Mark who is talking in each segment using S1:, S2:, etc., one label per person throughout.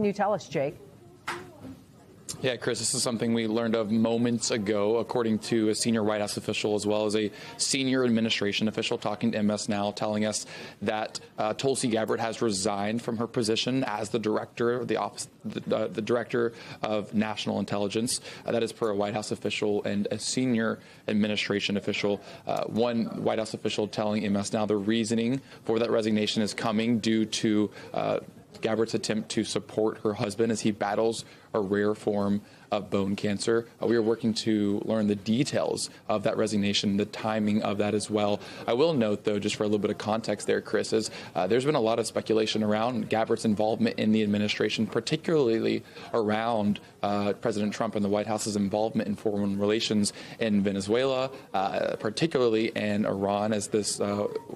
S1: can you tell us, Jake?
S2: Yeah, Chris, this is something we learned of moments ago, according to a senior White House official as well as a senior administration official talking to MS Now, telling us that Tulsi Gabbard has resigned from her position as the director of the office, the director of national intelligence. That is per a White House official and a senior administration official. One White House official telling MS Now the reasoning for that resignation is coming due to Gabbard's attempt to support her husband as he battles a rare form of bone cancer. We are working to learn the details of that resignation, the timing of that as well. I will note, though, just for a little bit of context there, Chris, is there's been a lot of speculation around Gabbard's involvement in the administration, particularly around President Trump and the White House's involvement in foreign relations in Venezuela, particularly in Iran, as this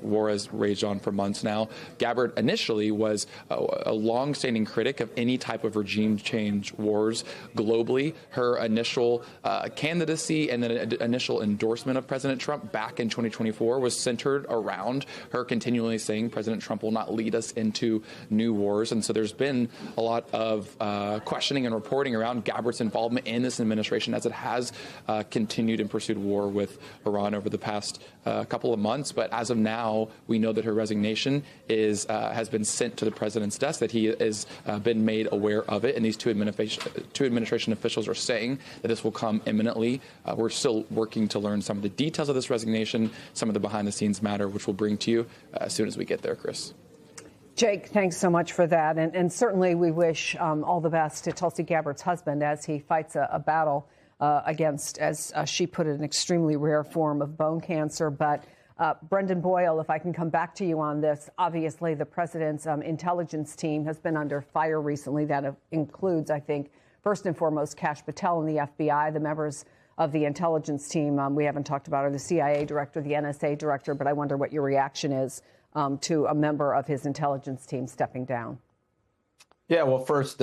S2: war has raged on for months now. Gabbard initially was a long-standing critic of any type of regime change wars globally. Her initial candidacy and then initial endorsement of President Trump back in 2024 was centered around her continually saying President Trump will not lead us into new wars. And so there's been a lot of questioning and reporting around Gabbard's involvement in this administration as it has continued and pursued war with Iran over the past couple of months. But as of now, we know that her resignation has been sent to the president's desk, that he has been made aware of it. And these two administration officials are saying that this will come imminently. We're still working to learn some of the details of this resignation, some of the behind-the-scenes matter, which we'll bring to you as soon as we get there, Chris.
S1: Jake, thanks so much for that. And certainly we wish all the best to Tulsi Gabbard's husband as he fights a battle against, as she put it, an extremely rare form of bone cancer. But Brendan Boyle, if I can come back to you on this, obviously the president's intelligence team has been under fire recently. That includes, I think, first and foremost, Kash Patel and the FBI, the members of the intelligence team. We haven't talked about, are the CIA director, the NSA director, but I wonder what your reaction is to a member of his intelligence team stepping down.
S3: Yeah, well, first,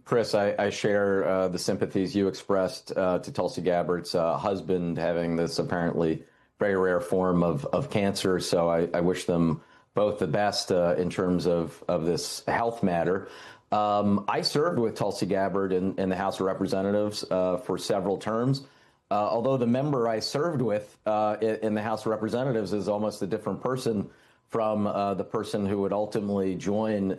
S3: Chris, I share the sympathies you expressed to Tulsi Gabbard's husband having this apparently very rare form of cancer. So I wish them both the best in terms of this health matter. I served with Tulsi Gabbard in the House of Representatives for several terms, although the member I served with in the House of Representatives is almost a different person from the person who would ultimately join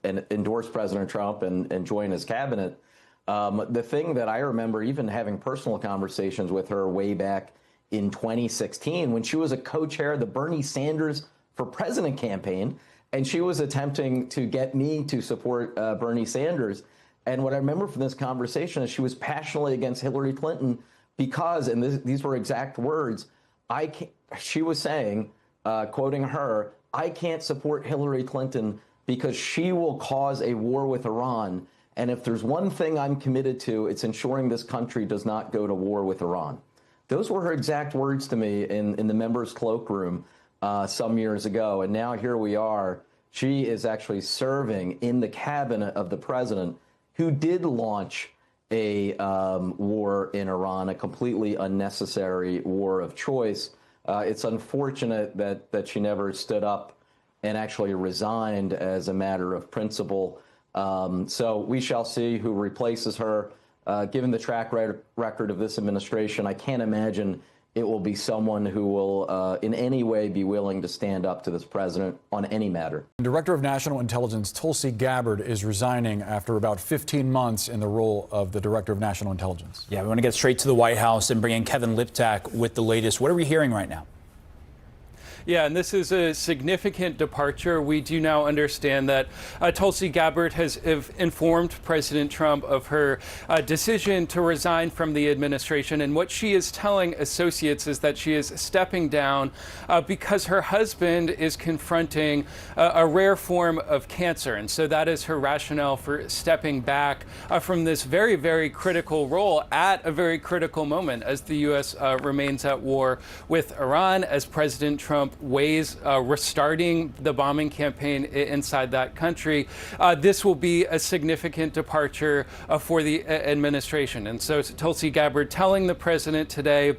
S3: and endorse President Trump and join his cabinet. The thing that I remember even having personal conversations with her way back in 2016 when she was a co-chair of the Bernie Sanders for President campaign, and she was attempting to get me to support Bernie Sanders. And what I remember from this conversation is she was passionately against Hillary Clinton because, and these were exact words, she was saying, quoting her, "I can't support Hillary Clinton because she will cause a war with Iran. And if there's one thing I'm committed to, it's ensuring this country does not go to war with Iran." Those were her exact words to me in the members' cloakroom some years ago. And now here we are. She is actually serving in the cabinet of the president who did launch a war in Iran, a completely unnecessary war of choice. It's unfortunate that she never stood up and actually resigned as a matter of principle. So we shall see who replaces her. Given the track record of this administration, I can't imagine it will be someone who will in any way be willing to stand up to this president on any matter.
S4: Director of National Intelligence Tulsi Gabbard is resigning after about 15 months in the role of the Director of National Intelligence.
S5: Yeah, we want to get straight to the White House and bring in Kevin Liptak with the latest. What are we hearing right now?
S6: Yeah, and this is a significant departure. We do now understand that Tulsi Gabbard has informed President Trump of her decision to resign from the administration. And what she is telling associates is that she is stepping down because her husband is confronting a rare form of cancer. And so that is her rationale for stepping back from this very, very critical role at a very critical moment as the U.S. Remains at war with Iran, as President Trump weighs restarting the bombing campaign inside that country. This will be a significant departure for the administration. And so Tulsi Gabbard telling the president today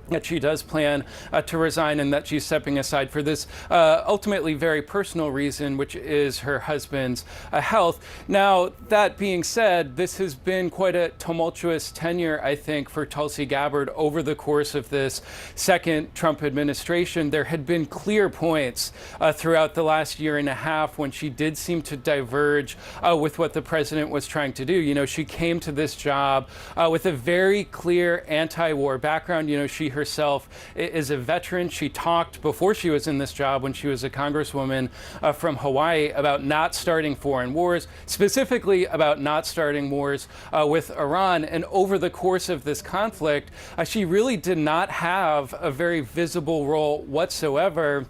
S6: that she does plan to resign and that she's stepping aside for this ultimately very personal reason, which is her husband's health. Now, that being said, this has been quite a tumultuous tenure, I think, for Tulsi Gabbard over the course of this second Trump administration. There had been clear points throughout the last year and a half when she did seem to diverge with what the president was trying to do. You know, she came to this job with a very clear anti-war background. You know, she herself is a veteran. She talked before she was in this job when she was a congresswoman from Hawaii about not starting foreign wars, specifically about not starting wars with Iran. And over the course of this conflict, she really did not have a very visible role whatsoever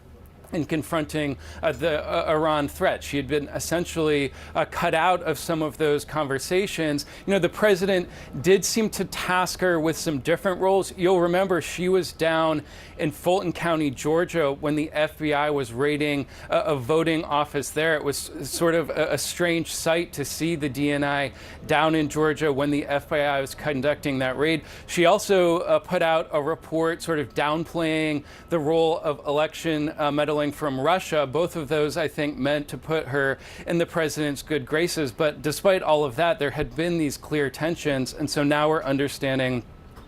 S6: in confronting the Iran threat. She had been essentially cut out of some of those conversations. You know, the president did seem to task her with some different roles. You'll remember she was down in Fulton County, Georgia, when the FBI was raiding a voting office there. It was sort of a strange sight to see the DNI down in Georgia when the FBI was conducting that raid. She also put out a report sort of downplaying the role of election meddling from Russia. Both of those, I think, meant to put her in the president's good graces. But despite all of that, there had been these clear tensions. And so now we're understanding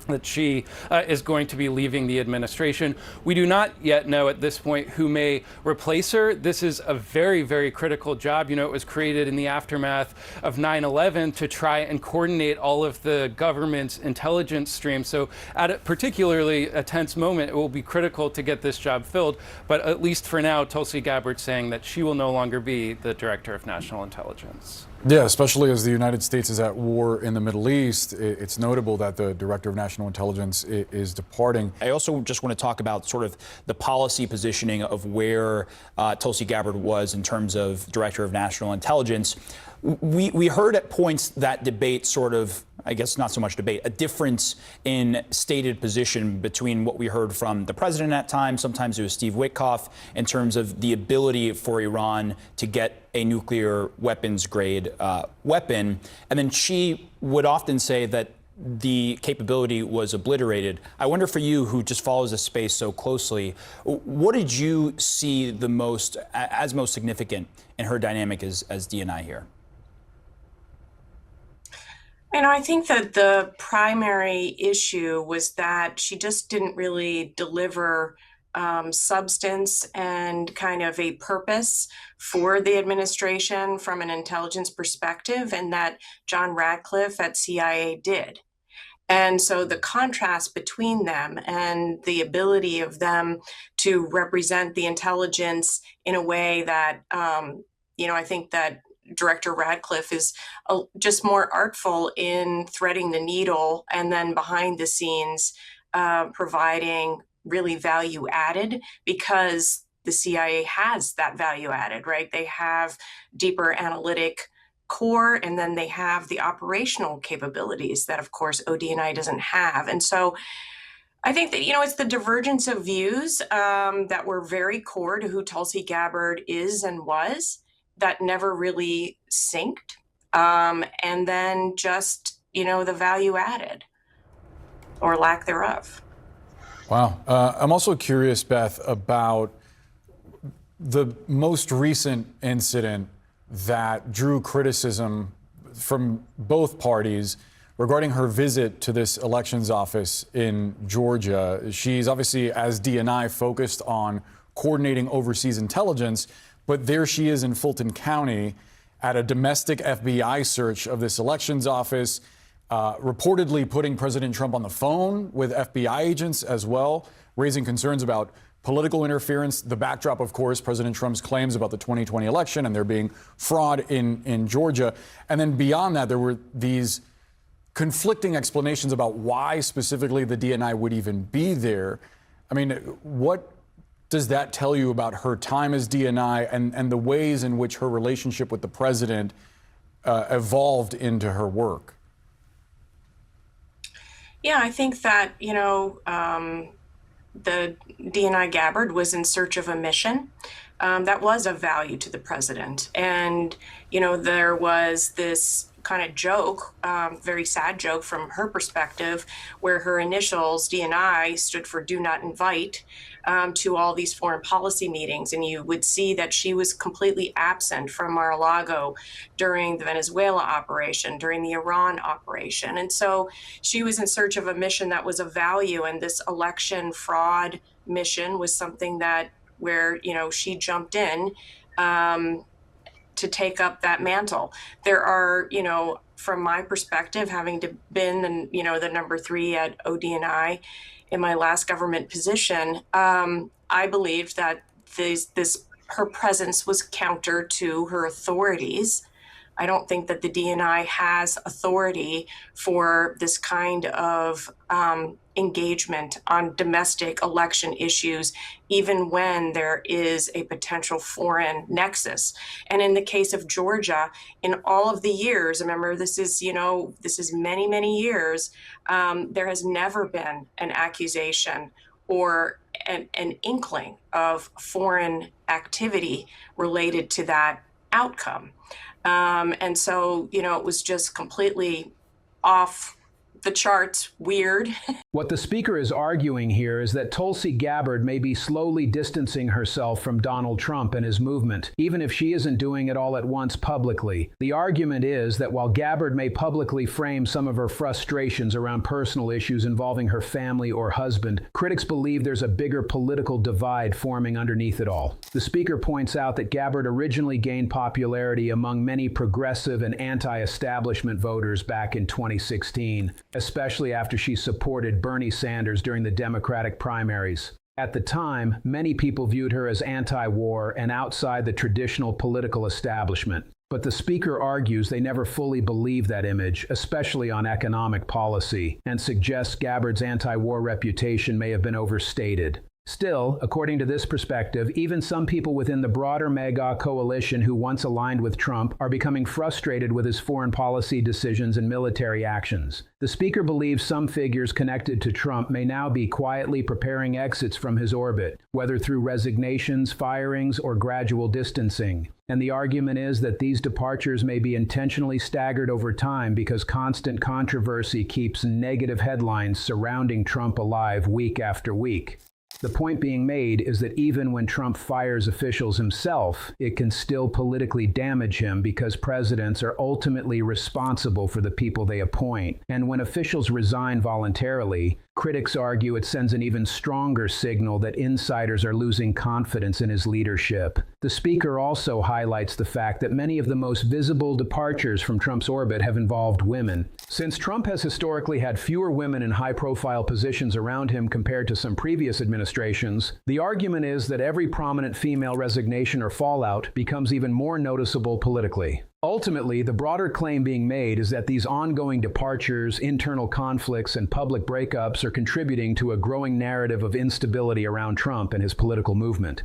S6: that she is going to be leaving the administration. We do not yet know at this point who may replace her. This is a very, very critical job. You know, it was created in the aftermath of 9/11 to try and coordinate all of the government's intelligence streams. So at particularly a tense moment, it will be critical to get this job filled. But at least for now, Tulsi Gabbard saying that she will no longer be the Director of National Intelligence.
S4: Yeah, especially as the United States is at war in the Middle East, it's notable that the Director of National Intelligence is departing.
S5: I also just want to talk about sort of the policy positioning of where Tulsi Gabbard was in terms of Director of National Intelligence. We heard at points that debate sort of, I guess not so much debate, a difference in stated position between what we heard from the president at times, sometimes it was Steve Witkoff, in terms of the ability for Iran to get a nuclear weapons grade weapon. And then she would often say that the capability was obliterated. I wonder for you, who just follows the space so closely, what did you see the most significant in her dynamic as DNI here?
S7: You know, I think that the primary issue was that she just didn't really deliver substance and kind of a purpose for the administration from an intelligence perspective, and that John Ratcliffe at CIA did. And so the contrast between them and the ability of them to represent the intelligence in a way that, I think that Director Ratcliffe is just more artful in threading the needle and then behind the scenes providing really value added, because the CIA has that value added, right? They have deeper analytic core, and then they have the operational capabilities that, of course, ODNI doesn't have. And so I think that, it's the divergence of views that were very core to who Tulsi Gabbard is and was, that never really synced. And then just, the value added or lack thereof.
S4: Wow. I'm also curious, Beth, about the most recent incident that drew criticism from both parties regarding her visit to this elections office in Georgia. She's obviously, as DNI, focused on coordinating overseas intelligence, but there she is in Fulton County at a domestic FBI search of this elections office, reportedly putting President Trump on the phone with FBI agents as well, raising concerns about political interference. The backdrop, of course, President Trump's claims about the 2020 election and there being fraud in Georgia. And then beyond that, there were these conflicting explanations about why specifically the DNI would even be there. I mean, what does that tell you about her time as DNI and the ways in which her relationship with the president evolved into her work?
S7: Yeah, I think that, the DNI Gabbard was in search of a mission. that was of value to the president. And, you know, there was this kind of joke, very sad joke from her perspective, where her initials, DNI, stood for do not invite to all these foreign policy meetings. And you would see that she was completely absent from Mar-a-Lago during the Venezuela operation, during the Iran operation. And so she was in search of a mission that was of value. And this election fraud mission was something that where, you know, she jumped in to take up that mantle. There are, you know, from my perspective, having been, you know, the number 3 at ODNI in my last government position, I believed that her presence was counter to her authorities. I don't think that the DNI has authority for this kind of engagement on domestic election issues, even when there is a potential foreign nexus. And in the case of Georgia, in all of the years, remember, this is many, many years, there has never been an accusation or an inkling of foreign activity related to that outcome. And so, you know, it was just completely off the charts, weird.
S8: What the speaker is arguing here is that Tulsi Gabbard may be slowly distancing herself from Donald Trump and his movement, even if she isn't doing it all at once publicly. The argument is that while Gabbard may publicly frame some of her frustrations around personal issues involving her family or husband, critics believe there's a bigger political divide forming underneath it all. The speaker points out that Gabbard originally gained popularity among many progressive and anti-establishment voters back in 2016. Especially after she supported Bernie Sanders during the Democratic primaries. At the time, many people viewed her as anti-war and outside the traditional political establishment. But the speaker argues they never fully believe that image, especially on economic policy, and suggests Gabbard's anti-war reputation may have been overstated. Still, according to this perspective, even some people within the broader MAGA coalition who once aligned with Trump are becoming frustrated with his foreign policy decisions and military actions. The speaker believes some figures connected to Trump may now be quietly preparing exits from his orbit, whether through resignations, firings, or gradual distancing. And the argument is that these departures may be intentionally staggered over time because constant controversy keeps negative headlines surrounding Trump alive week after week. The point being made is that even when Trump fires officials himself, it can still politically damage him because presidents are ultimately responsible for the people they appoint. And when officials resign voluntarily, critics argue it sends an even stronger signal that insiders are losing confidence in his leadership. The speaker also highlights the fact that many of the most visible departures from Trump's orbit have involved women. Since Trump has historically had fewer women in high-profile positions around him compared to some previous administrations, the argument is that every prominent female resignation or fallout becomes even more noticeable politically. Ultimately, the broader claim being made is that these ongoing departures, internal conflicts, and public breakups are contributing to a growing narrative of instability around Trump and his political movement.